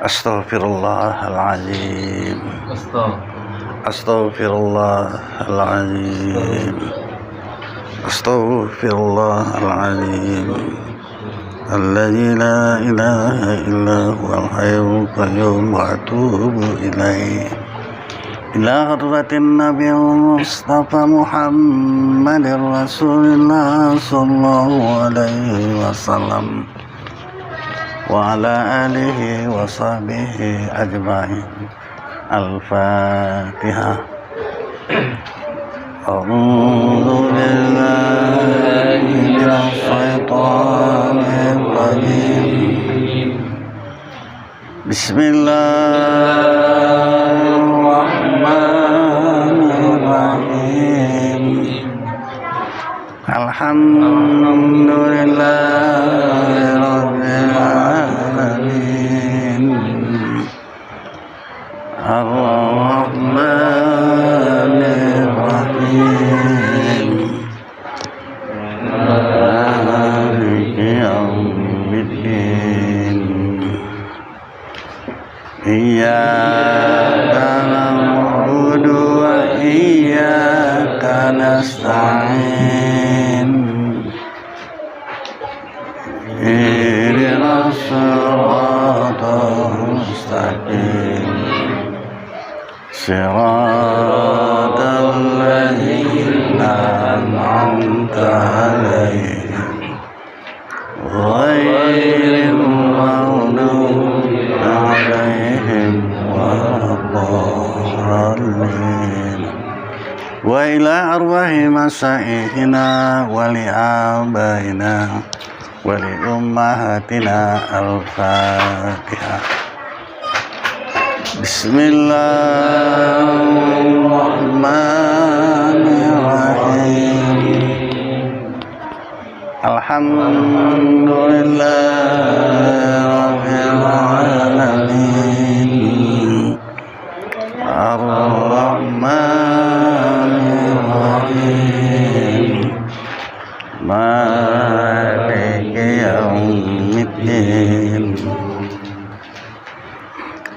Astaghfirullahaladzim. Astaghfirullahaladzim. Astaghfirullahaladzim. Alladzi la ilaha illa huwal hayyul qayyum wa atubu ilaih. Ila hadratin Nabiyil Mustafa Muhammadir Rasulillah sallallahu alaihi wasallam wa ala alihi wa sahbihi ajma'in. Al-Fatihah. A'udzu billahi minasy syaithanir rajim. Bismillahirrahmanirrahim. Alhamdulillahirabbil alamin. Ar-Rahmanir Rahim. Maliki yaumiddin. Iyyaka na'budu wa iyyaka nasta'in. Ihdinas siratal mustaqim. Siratal ladzina an'amta 'alaihim ghairil maghdubi 'alaihim waladdallin. Wa ila arwahi masyaikhina wa li abaina wa li ummahatina. Al-Fatihah. Bismillahirrahmanirrahim. Alhamdulillahirabbil alamin. Ar-Rahmanir Rahim. Maliki yaumiddin.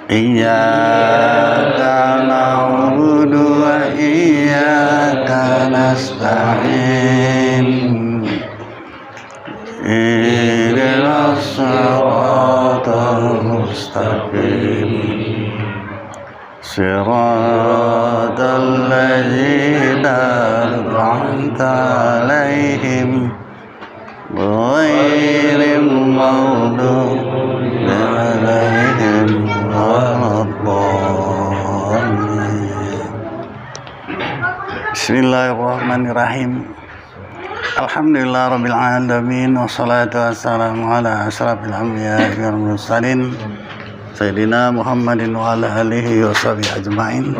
Iyyaka na'budu wa iyyaka nasta'in. Ihdinas siratal mustaqim. Siratal ladzina an'amta 'alaihim ghairil maghdubi 'alaihim waladdallin. Bismillahirrahmanirrahim. Alhamdulillahirabbil alamin wassalatu wassalamu ala asyrafil anbiya'i wal mursalin sayyidina Muhammadin wa ala alihi wa sahbihi ajma'in.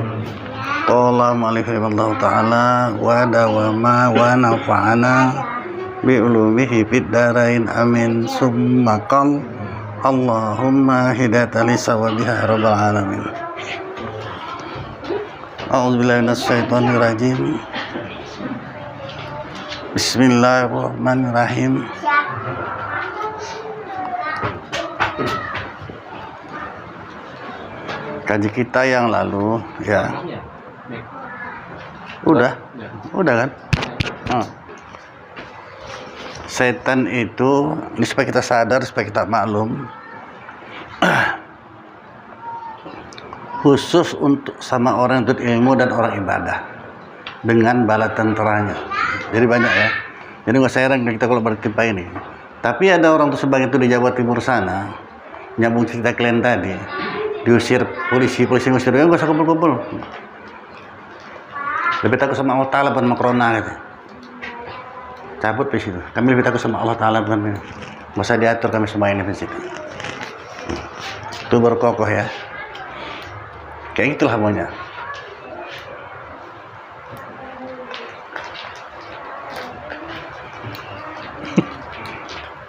Qala mu'allif rahimahullahu ta'ala wa dawama wa nafa'ana bi ulumihi fid darain amin. Summa qal Allahumma hidayatan lisawabiha rabbal alamin. A'udzubillahi minasyaitonir rajim. Bismillahirrahmanirrahim. Kaji kita yang lalu ya. Udah kan? Setan itu, ini supaya kita sadar, supaya kita maklum, khusus untuk sama orang yang ilmu dan orang ibadah dengan bala tenteranya. Jadi banyak ya. Jadi nggak saya heran kita kalau bertimpa ini. Tapi ada orang tuh sebagian itu di Jawa Timur sana, nyambung cerita kalian tadi, diusir polisi ngusir, ya nggak usah kumpul-kumpul. Lebih takut sama Allah Ta'ala bukan sama corona gitu. Cabut di situ. Kami lebih takut sama Allah Ta'ala bukan ini. Nggak usah diatur kami semua ini di situ. Itu berkokoh ya. Kayak itulah maunya.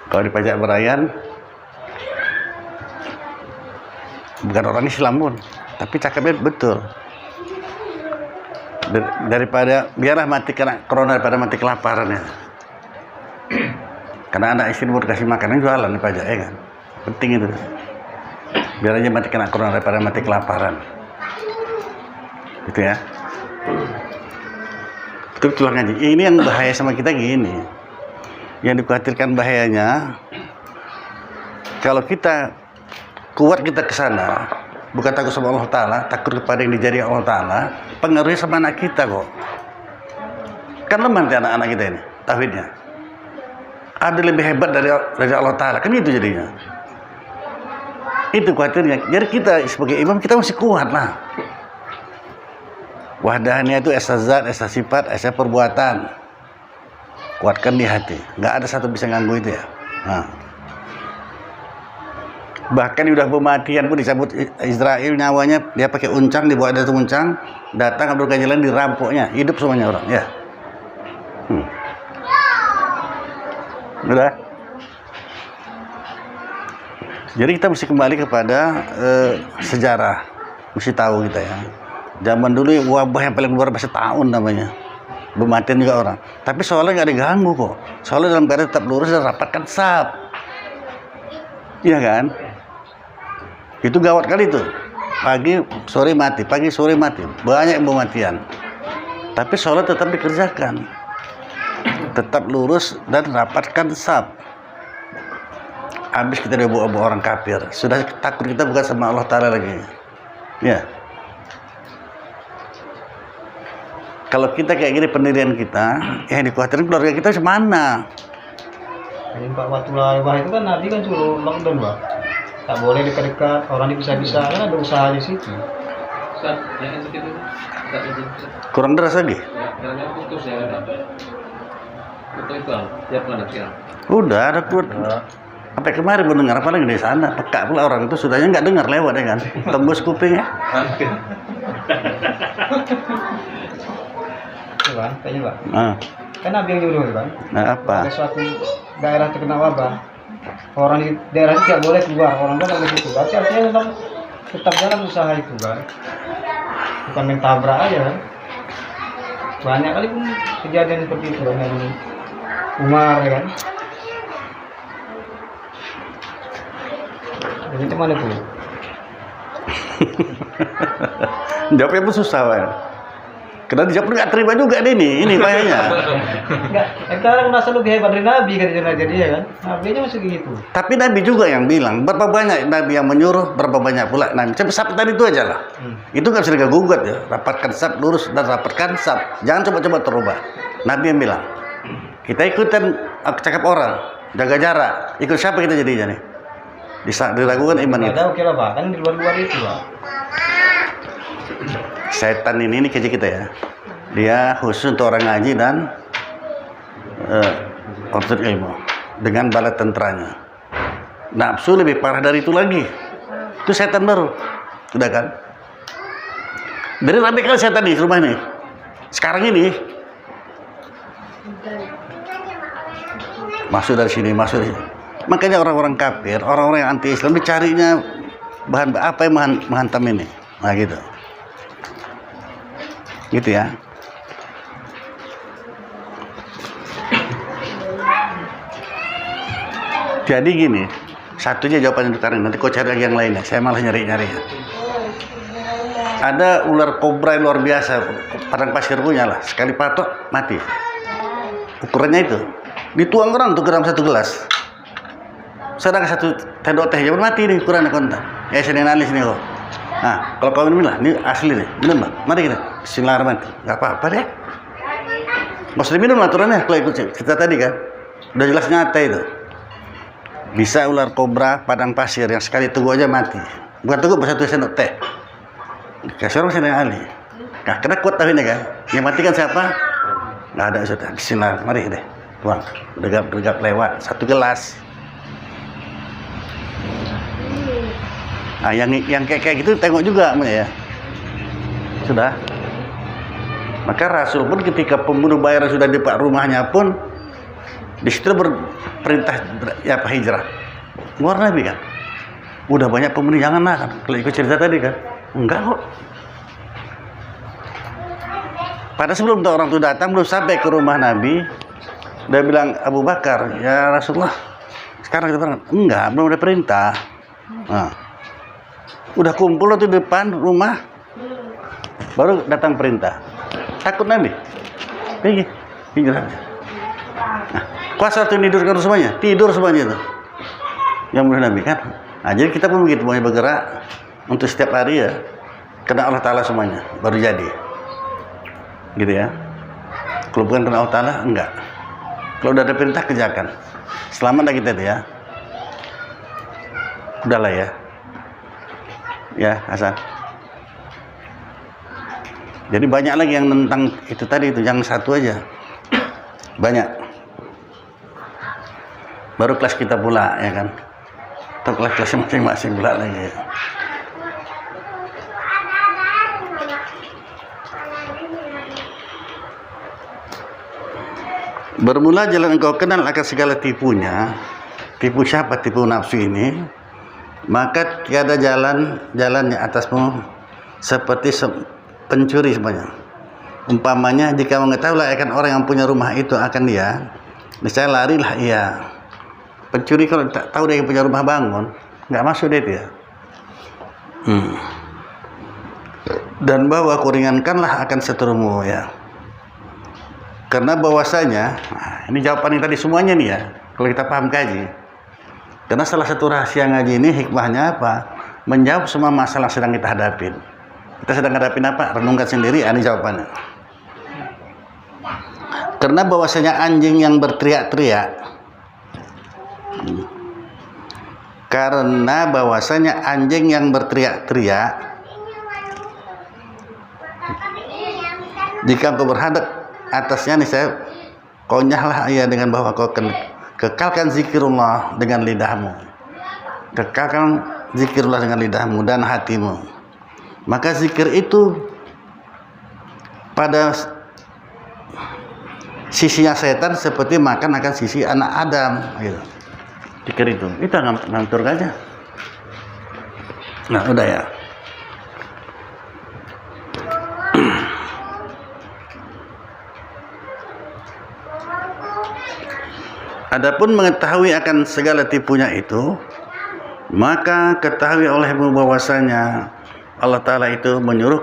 Kalau di pajak berayan, bukan orang Islam pun, tapi cakapnya betul. Daripada biarlah mati kena corona daripada mati kelaparan ya. Karena anak istri mau kasih makanan jualan di pajak ya kan, penting itu. Biar aja mati kena corona daripada mati kelaparan. Gitu ya. Betul ngaji. Ini yang bahaya sama kita gini. Yang dikhawatirkan bahayanya, kalau kita kuat kita ke sana, bukan takut sama Allah Ta'ala, takut kepada yang dijadikan Allah Ta'ala, pengaruhnya sama anak kita kok. Kan lemah nanti anak-anak kita ini, tauhidnya. Ada lebih hebat dari Allah Ta'ala, kan itu jadinya. Itu khawatirnya. Jadi kita sebagai imam, kita masih kuat lah. Wahdahannya itu esa zat, esa sifat, esa perbuatan. Kuatkan di hati. Nggak ada satu bisa ganggu itu ya. Nah. Bahkan udah pematian pun disebut Israel nyawanya, dia pakai uncang, dibawa dari uncang, datang Abdul Jalan dirampoknya, hidup semuanya orang ya. Udah. Jadi kita mesti kembali kepada sejarah, mesti tahu kita ya. Zaman dulu wabah yang paling luar biasa tahun namanya, pematian juga orang. Tapi soalnya nggak diganggu kok, soalnya dalam keadaan tetap lurus dan rapatkan saf, iya kan? Itu gawat kali itu. Pagi sore mati, pagi sore mati. Banyak yang pematian. Tapi sholat tetap dikerjakan. Tetap lurus dan rapatkan saf. Habis kita dibawa-bawa orang kafir. Sudah takut kita bukan sama Allah Ta'ala lagi. Ya. Kalau kita kayak gini pendirian kita, yang dikhawatirkan keluarga kita semana? Ini Pak Watullah itu kan Nabi kan suruh lockdown, Pak. Tak boleh dekat-dekat, orang bisa-bisa kan ada usaha di situ. Kurang deras lagi? Udah ada kuat. Sampai kemarin mendengar apa lagi di sana, peka pula orang itu sudahnya nggak dengar lewat ya kan, tembus kupingnya. Coba, kayaknya Pak. Kan Nabi yang nyuruh kan. Nah apa? Ada suatu daerah terkena wabah. Orang di daerah itu tidak boleh keluar, orang kan boleh itu. Berarti artinya memang tetap jalan usaha itu kan. Bukan main tabrak aja kan. Banyak kali pun kejadian seperti itu kan, yang Umar ya kan. Jadi itu mana tuh? Jawabnya pun susah kan. Karena dijawab nggak terima juga deh ini bahayanya. Enggak, kita merasa lebih hebat dari Nabi kan jadi ya kan. Nabi aja masih gitu. Tapi Nabi juga yang bilang, berapa banyak Nabi yang menyuruh, berapa banyak pula Nabi. Sab tadi itu aja lah. Itu nggak bisa diganggu-gugat ya. Rapatkan sab lurus dan rapatkan sab. Jangan coba-coba terubah. Nabi yang bilang, kita ikutan cakap orang, jaga jarak. Ikut siapa kita jadinya nih? Diragukan iman kita. Ada oke lah Pak, kan di luar-luar itu Pak. Setan ini kerja kita ya. Dia khusus untuk orang ngaji dan objek ilmu dengan bala tentranya. Nafsu lebih parah dari itu lagi. Itu setan baru. Udah kan? Dari Nabi kan setan di rumah ini. Sekarang ini masuk dari sini, masuk dari sini. Makanya orang-orang kafir, orang-orang yang anti Islam dicarinya bahan apa yang menghantam ini. Nah gitu. Gitu ya. Jadi gini, satunya jawabannya untuk nanti kau cari lagi yang lainnya. Saya malah nyari-nyari ya. Ada ular kobra yang luar biasa, padang pasir punya lah. Sekali patok mati. Ukurannya itu dituang orang tuh ke dalam satu gelas. Sedang satu tendok teh jangan mati nih ukurannya kontak. Ya saya analis nih kok. Nah, kalau kau minum lah, ini asli nih, minum lah. Mari kita. Bismillahirrahmanirrahim. Gak apa-apa deh. Nggak usah diminum aturannya. Kalau ikut kita tadi kan, udah jelas nyata itu. Bisa ular kobra padang pasir yang sekali teguh aja mati. Bukan teguh, satu sendok teh. Kasih orang sendiri ahli. Nah, karena kuat tahu ini kan. Yang mati kan siapa? Nggak ada sudah. Bismillah. Mari deh. Tuang. Degap lewat. Satu gelas. Nah, yang kayak gitu tengok juga ya. Sudah. Maka Rasul pun ketika pembunuh Bayar sudah di pak rumahnya pun di situ berperintah ya apa hijrah. Luar Nabi kan. Udah banyak pembunuh janganlah kan. Kalau ikut cerita tadi kan. Enggak kok. Pada sebelum orang itu datang belum sampai ke rumah Nabi, dia bilang Abu Bakar, ya Rasulullah, sekarang kita bilang enggak, belum ada perintah. Nah, Udah kumpul tuh di depan rumah, baru datang perintah. Takut Nabi. Pergi, hijrah. Nah, kuasa tuh tidur semuanya itu. Yang mulia Nabi kan. Nah, jadi kita pun begitu, mulai bergerak untuk setiap hari ya. Kena Allah Ta'ala semuanya, baru jadi. Gitu ya. Kalau bukan kena Allah Ta'ala, enggak. Kalau udah ada perintah, kerjakan. Selamat lah kita itu ya. Udahlah ya. Ya, Hasan. Jadi banyak lagi yang tentang itu tadi, itu yang satu aja. Banyak. Baru kelas kita pula, ya kan. Atau kelas-kelasnya masing-masing pula lagi ya. Bermula jalan engkau kenal akan segala tipunya. Tipu siapa? Tipu nafsu ini. Maka tiada jalannya atasmu seperti pencuri semuanya. Umpamanya jika mengetahui akan orang yang punya rumah itu akan dia, misalnya larilah ia. Pencuri kalau tak tahu dia yang punya rumah bangun, nggak masuk dia itu ya. Dan bahwa kuringankanlah akan seterumu ya. Karena bahwasanya, nah, ini jawaban yang tadi semuanya nih ya, kalau kita paham kaji. Karena salah satu rahasia ngaji ini hikmahnya apa? Menjawab semua masalah yang sedang kita hadapin. Kita sedang hadapin apa? Renungkan sendiri, ini jawabannya. Karena bahwasanya anjing yang berteriak-teriak, karena bahwasanya anjing yang berteriak-teriak, jika engkau berhadap atasnya nih saya konyahlah ia dengan bahwa kau kekalkan zikirullah dengan lidahmu, kekalkan zikirullah dengan lidahmu dan hatimu. Maka zikir itu pada sisinya setan seperti makan akan sisi anak Adam gitu. Zikir itu kita ngantur aja. Nah udah ya. Adapun mengetahui akan segala tipunya itu, maka ketahui olehmu bahwasanya Allah Ta'ala itu menyuruh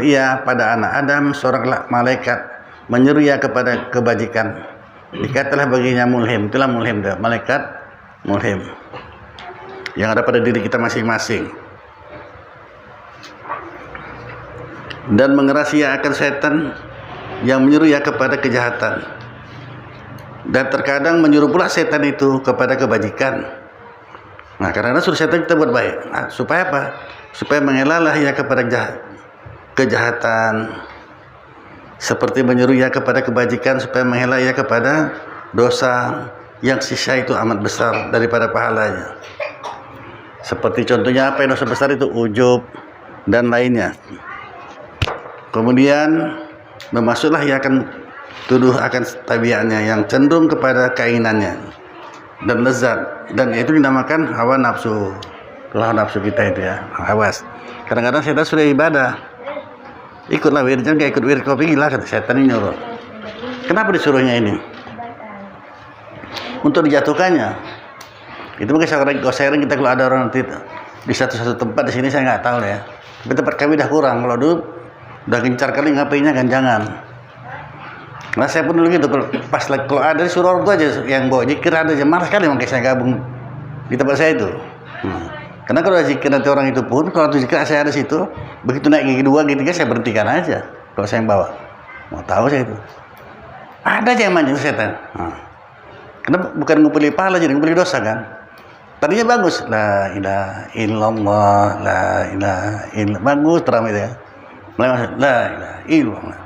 ia pada anak Adam seorang malaikat, menyuruh ia kepada kebajikan. Dikatalah baginya mulhim, itulah mulhim dia, malaikat mulhim yang ada pada diri kita masing-masing. Dan mengerasi ia akan setan yang menyuruh ia kepada kejahatan. Dan terkadang menyuruh pula setan itu kepada kebajikan. Nah, karena suruh setan kita buat baik. Nah, supaya apa? Supaya mengelaklah ia kepada kejahatan. Seperti menyuruh ia kepada kebajikan supaya mengelak ia kepada dosa yang sisa itu amat besar daripada pahalanya. Seperti contohnya apa yang dosa besar itu? Ujub dan lainnya. Kemudian memasuklah ia akan tuduh akan tabiatnya yang cenderung kepada keinginannya dan lezat, dan itu dinamakan hawa nafsu. Hawa nafsu kita itu ya, hawas. Kadang-kadang setan sudah ibadah, ikutlah wirid, jangan ikut wirid kopi gila, kata setan ini nyuruh. Kenapa disuruhnya ini? Untuk dijatuhkannya. Itu mungkin sharing kita kalau ada orang nanti di satu tempat di sini saya nggak tahu ya. Tapi tempat kami dah kurang. Kalau dulu udah gencar kali ngapainnya kan jangan. Nah saya pun dulu gitu, pas kalau ada disuruh orang tua aja yang bawa zikir ada aja, marah sekali makanya saya gabung di tempat saya itu. Karena kalau zikir nanti orang itu pun, kalau zikir saya ada situ, begitu naik gigi 2, gigi 3 saya berhentikan aja kalau saya yang bawa. Mau tahu saya itu. Ada aja yang manja setan. Karena bukan ngumpuli pahala, jadi ngumpuli dosa kan. Tadinya bagus, la ilaha illallah, la ilaha illallah, bagus teram itu ya. Mulai masuk, la ilaha illallah.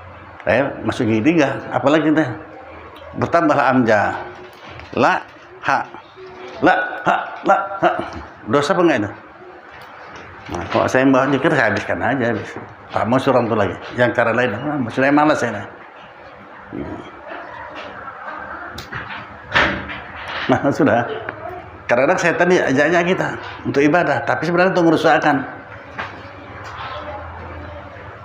Saya masuk gigi 3, apalagi kita bertambahlah amja, la ha, dosa apa enggak itu? Nah, kalau saya bawa zikir saya habiskan aja, tak mau suruh itu lagi. Yang cara lain, maksudnya malas saya. Nah sudah, kadang-kadang setan ajaknya kita untuk ibadah, tapi sebenarnya untuk merusakkan.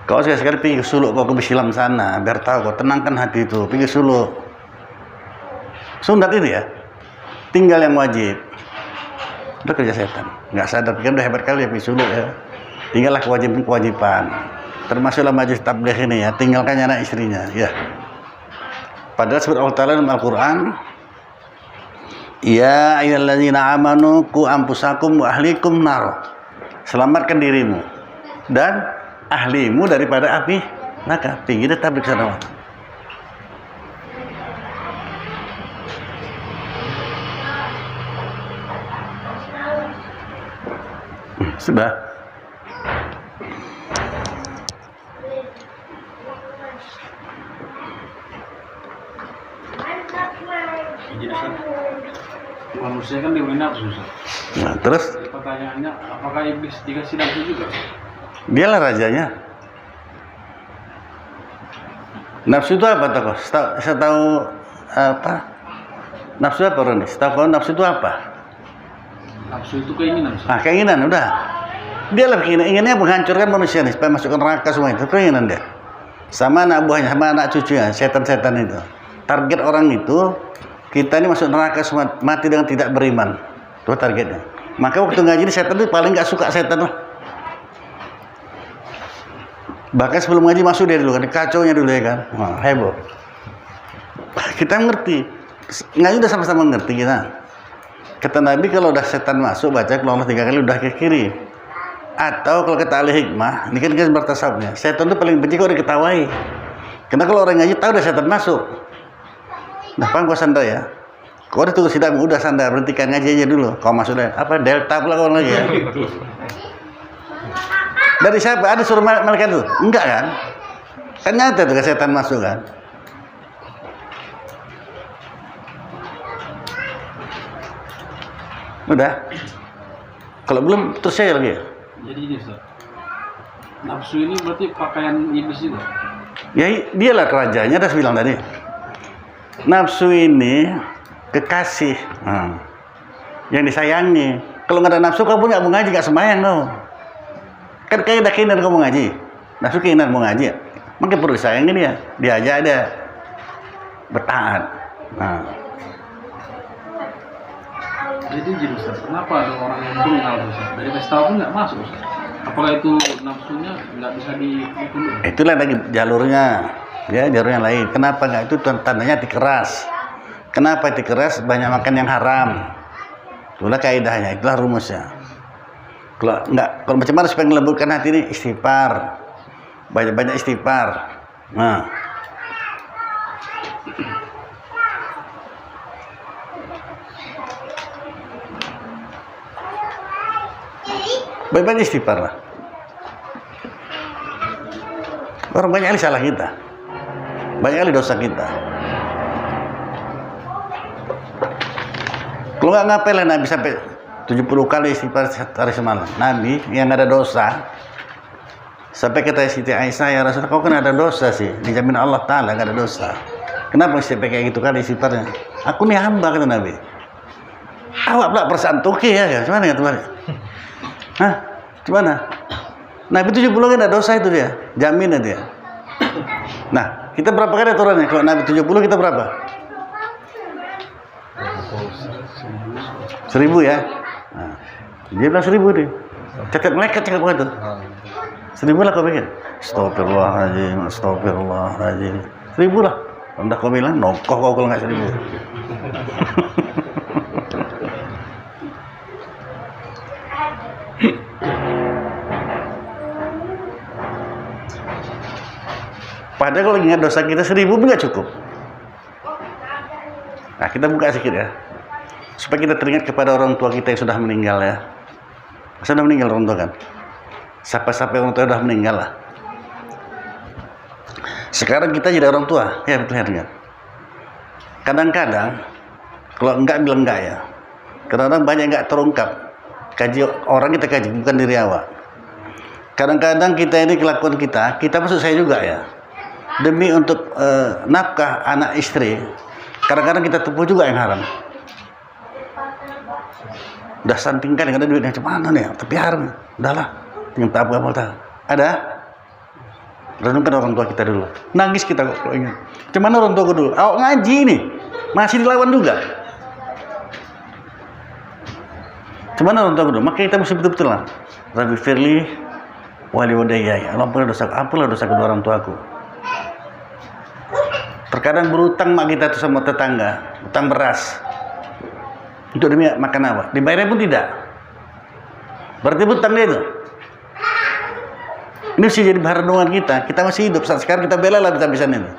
Kau sekali-sekali pergi ke Suluk, kau ke Besilam sana, biar tahu kau tenangkan hati itu, pergi ke Suluk. Sunat itu ya, tinggal yang wajib. Itu kerja setan. Nggak sadar, kan udah hebat kali ya Pisulu ya. Tinggallah kewajiban-kewajiban. Termasuklah majelis tabligh ini ya, tinggalkan anak istrinya ya. Padahal sebut Allah Ta'ala dalam Al-Quran, ya ayyuhalladzina amanu qu anfusakum wa ahlikum nar. Selamatkan dirimu dan ahlimu daripada api neraka. Tinggi deh tabligh sana. Sudah. Manusia kan diberi nafsu. Nah, terus Pertanyaannya, apakah iblis dikasih nafsu juga? dialah rajanya. Nafsu itu apa tokoh? Setahu apa? Nafsu apa Roni? Setahu nafsu itu apa? Nafsu itu keinginan. Nah, keinginan udah. Dialah inginnya menghancurkan manusia nih supaya masuk ke neraka semua itu keinginan dia. Sama anak buahnya, sama anak cucunya, setan-setan itu. Target orang itu kita ini masuk neraka semua, mati dengan tidak beriman. Itu targetnya. Maka waktu ngaji ini setan itu paling nggak suka setan lah. Bahkan sebelum ngaji masuk dia dulu kan, kacaunya dulu ya kan, wah, heboh. Kita ngerti, ngaji udah sama-sama ngerti kita. Kata Nabi kalau udah setan masuk baca kalau 3 kali udah ke kiri. Atau kalau kata ahli hikmah, ini kan kita bertasawufnya, setan itu paling benci kalau diketawai. Karena kalau orang ngaji tahu udah setan masuk. Nah, paham gua sandar ya. Kau udah tunggu sidang, udah sandar, berhentikan ngaji aja dulu. Kau masuk deh, apa delta pula kau lagi ya? Dari siapa? Ada suruh malaikat itu? Enggak kan? Kan nyata tuh setan masuk kan? Udah. Kalau belum terus saya lagi ya. Jadi ini Ustaz, nafsu ini berarti pakaian iblis juga? Ya dialah kerajanya, udah bilang tadi. Nafsu ini kekasih, yang disayangi. Kalau nggak ada nafsu, kamu nggak mau ngaji, nggak sembahyang kau. Kan kayak udah keinginan kamu ngaji, nafsu keinginan mau ngaji, makin perlu disayangi dia aja ada bertahan. Nah. Jadi gini Ustaz, kenapa ada orang yang berenal Ustaz? Dari pesta pun nggak masuk Ustaz? Apakah itu nafsunya nggak bisa ditunduk? Itulah lagi jalurnya, ya jalurnya lain. Kenapa nggak itu tandanya dikeras? Kenapa dikeras? Banyak makan yang haram. Itulah kaidahnya, itulah rumusnya. Kalau macam mana supaya melembutkan hati ini? Istighfar, banyak-banyak istighfar. Nah, banyak-banyak istighfar lah. Orang banyak kali salah kita, banyak kali dosa kita. Kalau nggak ngapel lah Nabi sampai 70 kali istighfar hari semalam. Nabi yang ada dosa sampai kata Siti Aisyah, ya Rasulullah, kau kan ada dosa sih, dijamin Allah Ta'ala nggak ada dosa. Kenapa sih kayak gitu kali istighfarnya? Aku nih hamba, kata Nabi. Awak pula perasaan toke ya, gimana ya teman? Hah? Gimana? Nabi 70 kan ada dosa itu dia, jamin dia. Nah, kita berapa kali aturannya? Kalau Nabi 70 kita berapa? 1000 ya. Nah, dia bilang 1000 deh. Catat malaikat cakap begitu. 1000 lah kau bikin. Astagfirullahaladzim, astagfirullahaladzim. 1000 lah. Udah kau bilang, nokoh kau kalau nggak 1000. Padahal kalau ingat dosa kita 1000 pun nggak cukup. Nah, kita buka sedikit ya, supaya kita teringat kepada orang tua kita yang sudah meninggal ya. Sudah meninggal orang tua kan? Siapa-siapa orang tua sudah meninggal lah. Sekarang kita jadi orang tua, ya betul ya. Kadang-kadang, kalau enggak bilang enggak ya. Kadang-kadang banyak enggak terungkap. Kaji orang kita kaji, bukan diri awak. Kadang-kadang kita ini kelakuan kita maksud saya juga ya. Demi untuk nafkah anak istri, kadang-kadang kita tempuh juga yang haram. Udah santingkan, ada duitnya cuman nih, tapi haram. Udahlah, tinggal tak apa-apa. Ada? Renungkan orang tua kita dulu. Nangis kita kok ingat. Cuman orang tua dulu. Awak ngaji nih, masih dilawan juga. Cuman orang tua dulu, maka kita mesti betul-betul lah. Rabbi firli wali wadayai. Ampunlah dosa kedua orang tuaku. Terkadang berutang mak kita itu sama tetangga, utang beras. Untuk demi makan apa? Dibayarnya pun tidak. Berarti utang dia itu. Ini mesti jadi bahan renungan kita. Kita masih hidup saat sekarang, kita bela lah bisa-bisaan itu.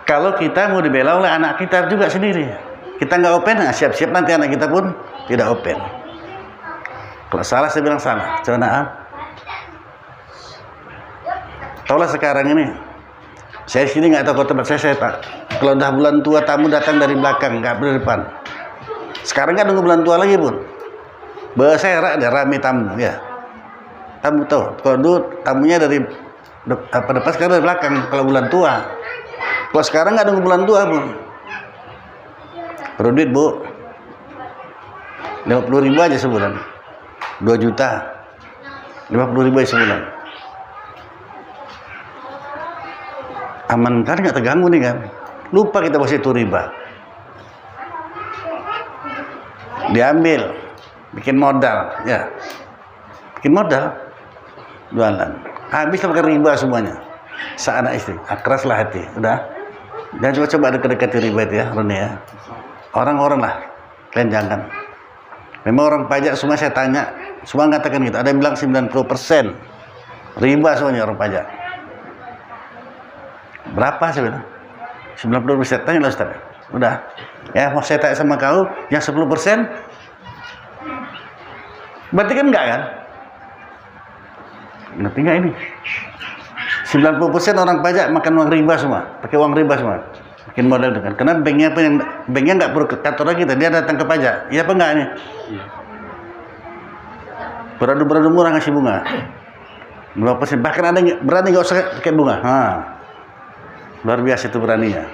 Kalau kita mau dibela oleh anak kita juga sendiri, kita nggak open, nah siap-siap nanti anak kita pun tidak open. Kalau salah saya bilang salah, coba maaf. Taulah sekarang ini, saya sini nggak tahu tempat saya tak. Kalau udah bulan tua tamu datang dari belakang, nggak dari depan. Sekarang nggak nunggu bulan tua lagi pun. Saya ada rame tamu ya. Tamu tahu, kalau dulu tamunya dari depan, sekarang dari belakang. Kalau bulan tua. Kalau sekarang nggak nunggu bulan tua pun. Perlu duit bu, 50.000 aja sebulan, 2 juta, 50.000 aja sebulan. Aman kan, nggak terganggu nih kan. Lupa kita pasti itu riba. Diambil, bikin modal, ya, bikin modal, jualan. Habis pakai riba semuanya. Seanak istri, keraslah hati, udah. Dan coba-coba dekat-dekat riba itu ya, Roni ya. Orang-orang lah, kalian jangan. Memang orang pajak semua saya tanya, semua mengatakan gitu. Ada yang bilang 90% riba semuanya orang pajak. Berapa saya bilang? 90%, tanya lah Ustaz. Udah. Ya, mau saya tanya sama kau, yang 10%? Berarti kan enggak kan? Ngerti nggak ini? 90% orang pajak makan uang riba semua, pakai uang riba semua, bikin modal dengan. Karena banknya nggak perlu ke kantor kita, dia datang ke pajak. Iya apa enggak ini? Iya. Beradu-beradu murah ngasih bunga. 20%, bahkan ada yang berani nggak usah pakai bunga. Luar biasa itu beraninya.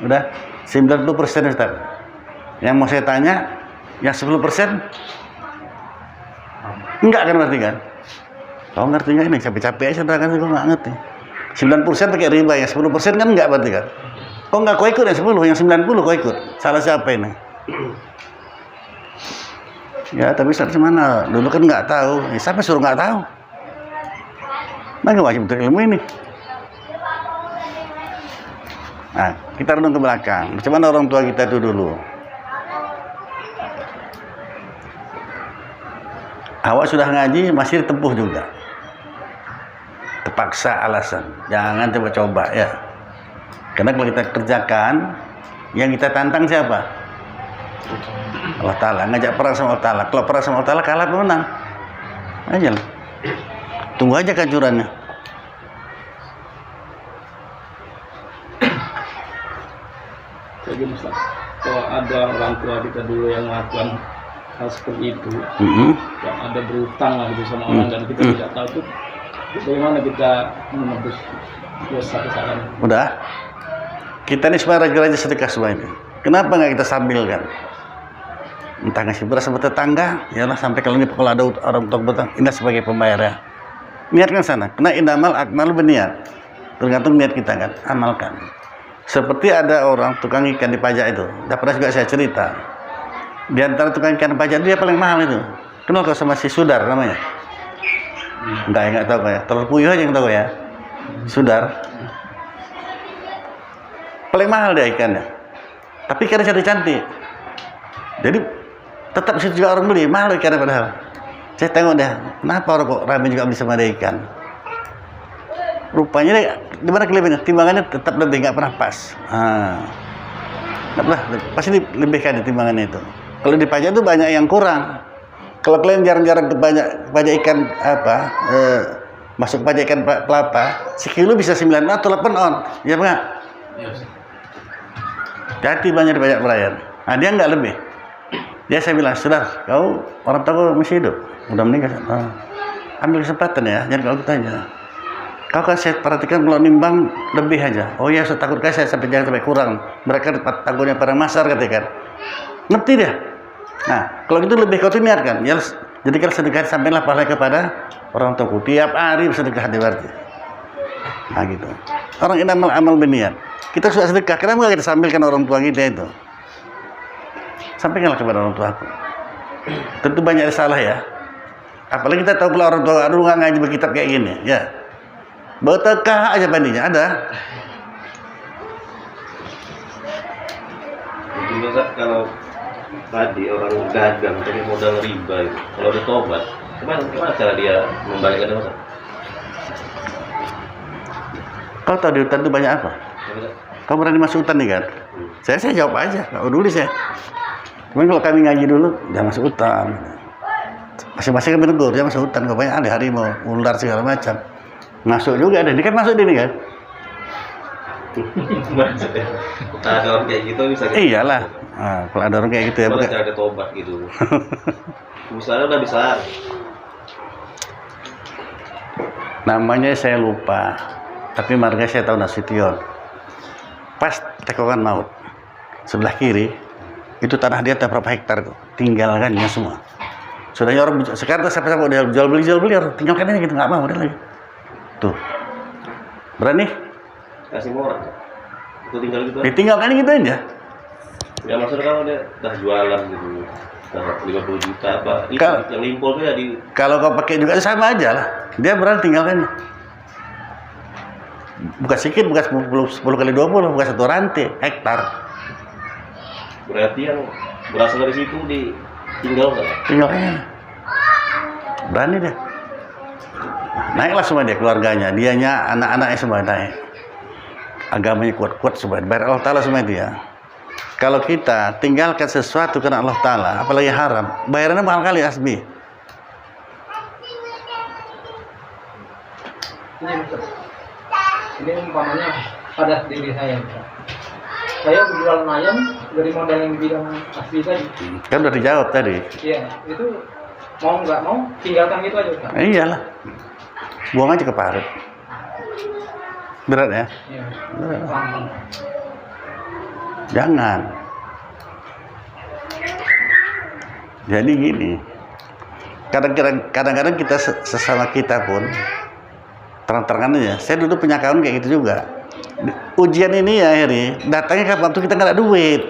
Udah 90% Ustaz. Yang mau saya tanya, yang 10% enggak kan berarti kan? Kau ngerti nggak ini? Capek-capek aja kan, kau nggak ngerti. 90% pakai riba, yang 10% kan enggak berarti kan? Kok enggak kau ikut yang 10, yang 90 kau ikut? Salah siapa ini? Ya tapi Ustaz mana? Dulu kan nggak tahu. Ya, siapa suruh nggak tahu? Nah wajib untuk ilmu ini. Nah kita renung ke belakang. Bagaimana orang tua kita itu dulu? Awak sudah ngaji masih ditempuh juga. Terpaksa alasan, jangan coba-coba ya. Karena kalau kita kerjakan, yang kita tantang siapa? Allah Ta'ala, ngajak perang sama Allah Ta'ala. Kalau perang sama Allah Ta'ala kalah atau menang? Aja lah. Tunggu aja kehancurannya. Jadi Ustaz, kalau ada orang tua kita dulu yang melakukan hal seperti itu, yang ada berutang lah gitu sama orang dan kita tidak tahu tuh, bagaimana kita menebus dosa kesalahan? Udah, kita ini semua raja-raja sedekah semua ini. Kenapa nggak kita sambilkan? Entah ngasih beras sama tetangga, ya lah sampai kalau ada orang tua berutang, ini sebagai pembayar ya. Niatkan sana, kena indamal akmal berniat. Tergantung niat kita kan, amalkan. Seperti ada orang tukang ikan di pajak itu, udah pernah juga saya cerita. Di antara tukang ikan pajak dia paling mahal itu. Kenal kau sama si Sudar namanya? Enggak tahu ya. Telur puyuh aja yang tahu ya. Sudar. Paling mahal dia ikannya. Tapi ikannya cantik-cantik. Jadi tetap situ juga orang beli, mahal ikannya padahal. Saya tengok deh, kenapa orang kok ramai juga beli sama dia ikan? Rupanya dia, di mana kelebihannya? Timbangannya tetap lebih, nggak pernah pas. Nggak pernah, pasti dilebihkan timbangannya itu. Kalau di pajak itu banyak yang kurang. Kalau kalian jarang-jarang ke pajak ikan masuk pajak ikan pelapa, sekilo bisa 9 atau 8 on, ya enggak? Yes. Jadi banyak di pajak perayaan. Nah dia nggak lebih. Dia saya bilang, Saudara, kau orang tua masih hidup, udah meninggal. Ambil kesempatan ya, jangan kau tanya. Kau kan saya perhatikan kalau nimbang lebih aja. Oh ya, saya takut saya sampai jangan sampai kurang. Mereka takutnya pada masar katakan. Ngerti dia. Nah, kalau gitu lebih kau tuh niatkan. Ya, jadi kalau sedekah sampailah pahala kepada orang tuaku. Tiap hari bersedekah di berarti. Nah gitu. Orang ini amal berniat. Kita sudah sedekah, kenapa kita sambilkan orang tua kita itu? Sampaikanlah kepada orang tuaku. tentu banyak yang salah ya. Apalagi kita tahu pula orang tua, aduh nggak ngaji berkitab kayak gini, ya. Bertekah aja bandingnya ada. Mungkin Ustaz, kalau tadi orang dagang pakai modal riba itu, kalau udah tobat, gimana cara dia membalikkan Ustaz? Kau tahu di hutan itu banyak apa? Kau berani masuk hutan nih kan? Saya jawab aja, nggak peduli saya. Cuman kalau kami ngaji dulu, jangan masuk hutan. Masing-masing kami tegur, jangan masuk hutan. Kau banyak ada harimau, ular segala macam. Masuk juga ada, ini kan masuk di ini kan? Maksudnya, ada orang kayak gitu bisa gitu. Iyalah, nah, kalau ada orang kayak gitu ya. Gimana cara dia tobat gitu? Usahanya udah besar. Namanya saya lupa, tapi marga saya tahu Nasution. Pas tekokan maut, sebelah kiri itu tanah dia berapa hektar tuh, tinggalkannya semua. Sudahnya orang sekarang siapa udah jual beli orang tinggalkan aja gitu, nggak mau udah lagi. Tuh, berani? Kasih orang. Itu tinggal gitu. Ditinggalkan gitu aja. Ya maksudnya kalau dia udah jualan gitu, udah 50 juta apa? Itu yang limpol tuh ya di. Kalau kau pakai juga sama aja lah. Dia berani tinggalkan. Bukan sedikit, bukan 10 kali 20, bukan satu rantai, hektar. Berarti yang berasal dari situ ditinggal nggak? Tinggalkan. Berani dia. Naiklah semua dia keluarganya, dianya, anak-anaknya semua naik. Agamanya kuat-kuat semua, bayar Allah Ta'ala semua dia. Kalau kita tinggalkan sesuatu karena Allah Ta'ala, apalagi haram, bayarannya mahal kali Asbi. Ini umpamanya pada diri saya. Saya berjualan ayam dari modal yang bilang asli tadi. Kan udah dijawab tadi. Iya, itu mau nggak mau tinggalkan gitu aja Ustaz. Iyalah, buang aja ke parit. Berat ya? Iya. Berat. Jangan. Jadi gini, kadang-kadang kita sesama kita pun terang-terangan aja. Saya dulu punya kawan kayak gitu juga. Ujian ini ya akhirnya datangnya kapan waktu kita nggak ada duit,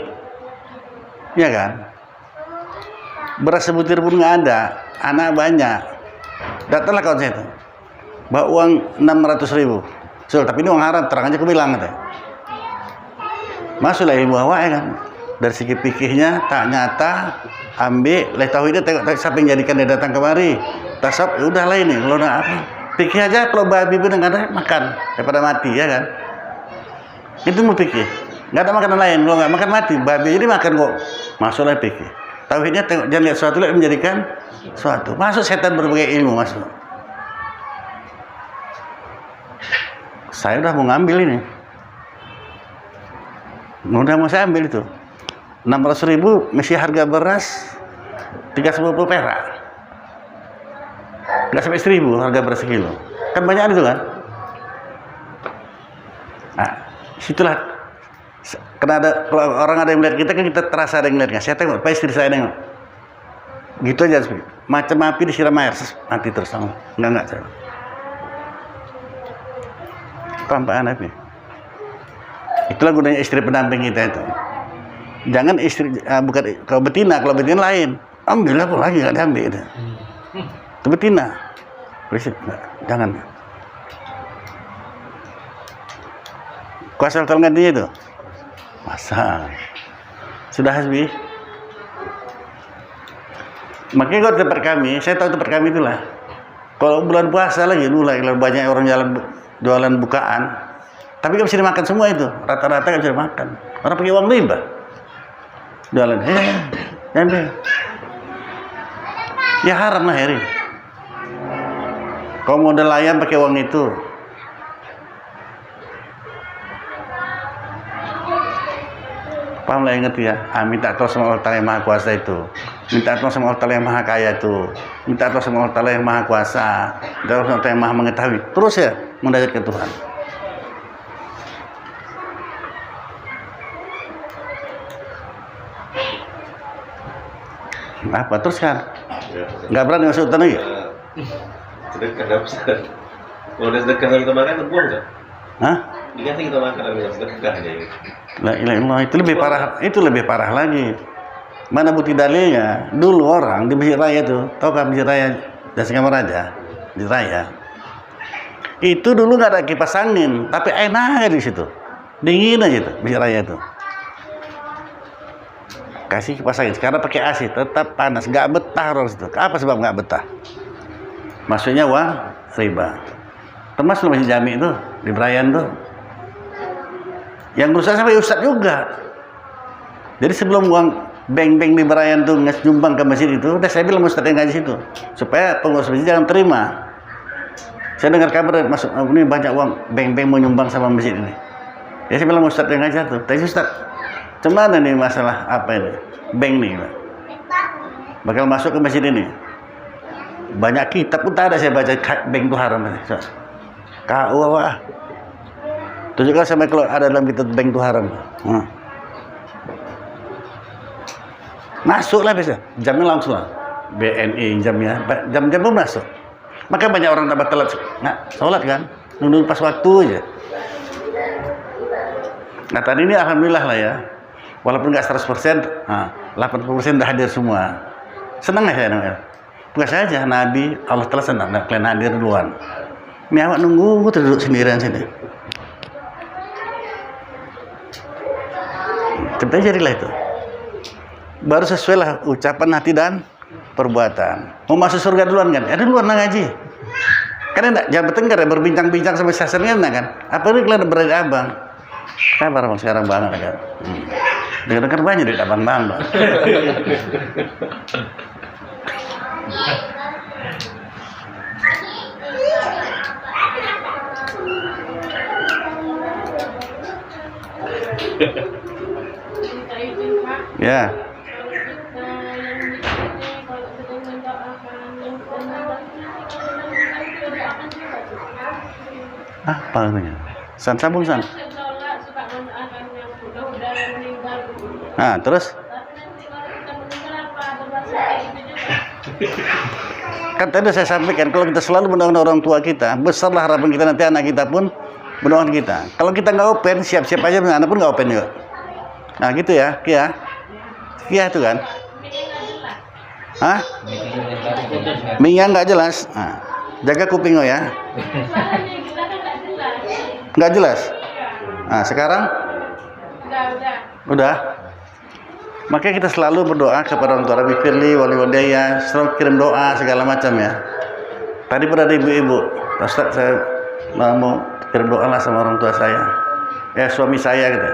ya kan? Beras sebutir pun nggak ada, anak banyak. Datanglah kawan saya itu, bawa uang 600.000. So, tapi ini uang haram, terang aja aku bilang katanya. Masuklah ibu awak ya kan. Dari segi pikirnya tak nyata, ambil, leh tauhidnya tengok siapa yang jadikan dia datang kemari. Tasab, ya udahlah ini, kalau nak apa? Pikir aja kalau babi pun nggak ada makan daripada mati ya kan. Itu mau pikir, nggak ada makanan lain. Kalau nggak makan mati, babi jadi makan kok. Masuklah pikir. Tauhidnya tengok, jangan lihat suatu lihat menjadikan suatu. Masuk setan berbagai ilmu masuk. Saya udah mau ngambil ini. Udah mau saya ambil itu. 600.000 mesti harga beras 350 perak. Nggak sampai 1.000 harga beras sekilo. Kan banyak itu kan. Nah, situlah. Karena ada kalau orang ada yang melihat kita kan kita terasa ada yang melihatnya. Saya tengok, Pak istri saya nengok. Gitu aja sih. Macam api disiram air, mati terus sama. Enggak saya. Tampakan api. Itulah gunanya istri pendamping kita itu. Jangan istri bukan kalau betina lain. Ambil apa lagi nggak diambil itu. Itu betina. Berisik, jangan. Kuasa kalau gantinya itu. Masa. Sudah Hasbi. Makanya kalau tempat kami, saya tahu tempat kami itulah. Kalau bulan puasa lagi, mulai banyak orang jualan bukaan. Tapi nggak bisa dimakan semua itu. Rata-rata nggak bisa dimakan. Orang pakai uang riba. Jualan. Ambil. Ya haram lah hari. Kau modal ayam pakai uang itu. Paham lah yang ngerti ya? Minta tolong sama Allah Ta'ala yang Maha Kuasa itu. Minta tolong sama Allah Ta'ala yang Maha Kaya itu. Minta tolong sama Allah Ta'ala yang Maha Kuasa. Minta tolong sama Allah Ta'ala yang Maha Mengetahui. Terus ya mendekat ke Tuhan. Apa terus kan? Nggak berani masuk hutan lagi? Sedekah nggak bisa. Kalau udah sedekah kita makan, terbuang nggak? Hah? Dikasih kita makan, nggak sedekah aja. La ilaha illallah, itu lebih parah lagi. Mana bukti dalilnya? Dulu orang di Masjid Raya itu, tahu kan Masjid Raya Jasingamaraja, di Raya. Itu dulu nggak ada kipas angin, tapi enak di situ, dingin aja itu Masjid Raya itu. Kasih kipas angin, sekarang pakai AC, tetap panas, nggak betah orang situ. Apa sebab nggak betah? Maksudnya uang riba. Termasuk Masjid Jami itu di Brayan tuh, yang berusaha sampai ustadz juga. Jadi sebelum uang bank-bank di Brayan tuh nyumbang ke masjid itu, udah saya bilang ustadz yang ngaji situ, supaya pengurus masjid jangan terima. Saya dengar kabar masuk ini banyak uang bank-bank mau nyumbang sama masjid ini. Ya saya bilang ustadz yang ngajar tuh, tadi ustadz, cuman nih masalah apa ini? Bank nih, bakal masuk ke masjid ini. Banyak kitab pun tak ada saya baca bank itu haram. KU apa? Tunjukkan sampai kalau ada dalam kitab bank itu haram. Masuklah biasa, jamnya langsung lah. BNI jamnya, jam-jam pun masuk. Maka banyak orang tambah telat nggak sholat kan, nunggu pas waktu aja. Nah tadi ini alhamdulillah lah ya, walaupun nggak 100%, 80% dah hadir semua. Senang ya saya namanya. Bukan saja Nabi, Allah telah senang, kalian hadir duluan. Ini awak nunggu duduk sendirian sini. Tapi jadilah itu. Baru sesuai lah ucapan hati dan perbuatan. Mau masuk surga duluan kan? Ada duluan lah ngaji. Karena enggak jangan bertengkar ya, berbincang-bincang sampai sasarnya kan. Apa ini kalian berada abang? Kabar bang sekarang banget kan. Dengar banyak dari abang-abang. Ya. Apa namanya? Sambung san. Nah, terus? Kan tadi saya sampaikan kalau kita selalu mendoakan orang tua kita, besarlah harapan kita nanti anak kita pun mendoakan kita. Kalau kita nggak open, siap-siap aja anak pun nggak open juga. Nah gitu ya, Kia. Kia itu kan? Hah? Minyak nggak jelas. Nah, jaga kuping lo ya. Nggak jelas. Nah sekarang? Udah. Makanya kita selalu berdoa kepada orang tua Rabbi Firli, wali wadaya, selalu kirim doa segala macam ya. Tadi pernah ada ibu-ibu, Ustaz saya mau kirim doa lah sama orang tua saya, ya suami saya gitu.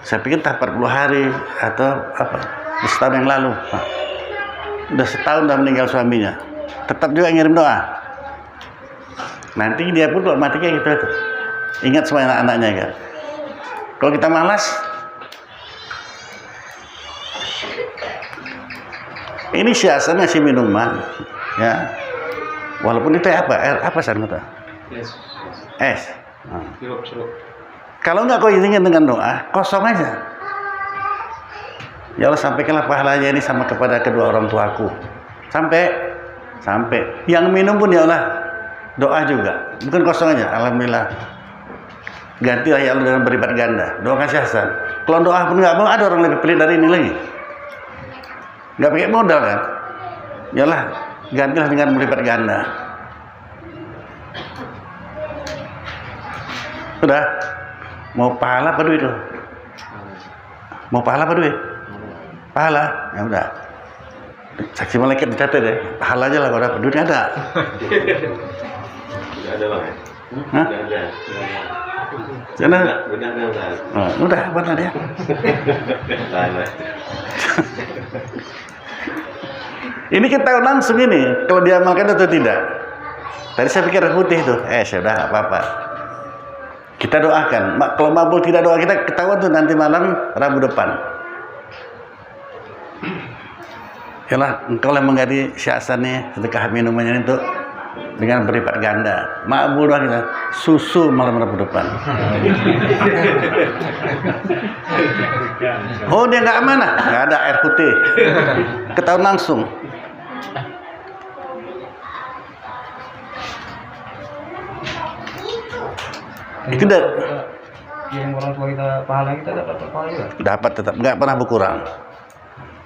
Saya pikir tak 40 hari atau apa, setahun yang lalu. Nah, udah setahun udah meninggal suaminya, tetap juga ngirim doa. Nanti dia pun kalau mati kayak gitu, ingat semua anak-anaknya kan. Kalau kita malas, ini siasat ngasih minuman, ya. Walaupun itu apa? Air apa sanmata? Es. Nah. Kalau nggak kau izinkan dengan doa, kosong aja. Ya Allah sampaikanlah pahalanya ini sama kepada kedua orang tuaku. Sampai. Yang minum pun ya Allah doa juga, bukan kosong aja. Alhamdulillah. Gantilah ya Allah dengan berlipat ganda. Doa kasih Hasan. Kalau doa pun nggak mau, ada orang lebih pelit dari ini lagi. Nggak pakai modal kan? Yalah, gantilah dengan berlipat ganda. Udah. Mau pahala apa duit lo? Mau pahala apa duit? Pahala. Ya udah. Saksi malaikat dicatat deh. Pahala aja lah kalau dapat duit nggak ada. Tidak ada bang. Hah? Tidak ada. Sana. Udah. Mana dia? Ini kita tahu langsung ini kalau diamalkan atau tidak. Tadi saya pikir putih itu, sudah nggak apa-apa. Kita doakan. Kalau mabul tidak doa kita ketahuan tuh nanti malam Rabu depan. Yalah, engkau yang mengganti syasan nih sedekah minumannya itu dengan berlipat ganda. Mabul doa kita susu malam Rabu depan. Oh dia nggak amanah, nggak ada air putih. Ketahuan langsung. Itu yang orang tua kita pahala kita dapat pahala juga. Dapat tetap nggak pernah berkurang.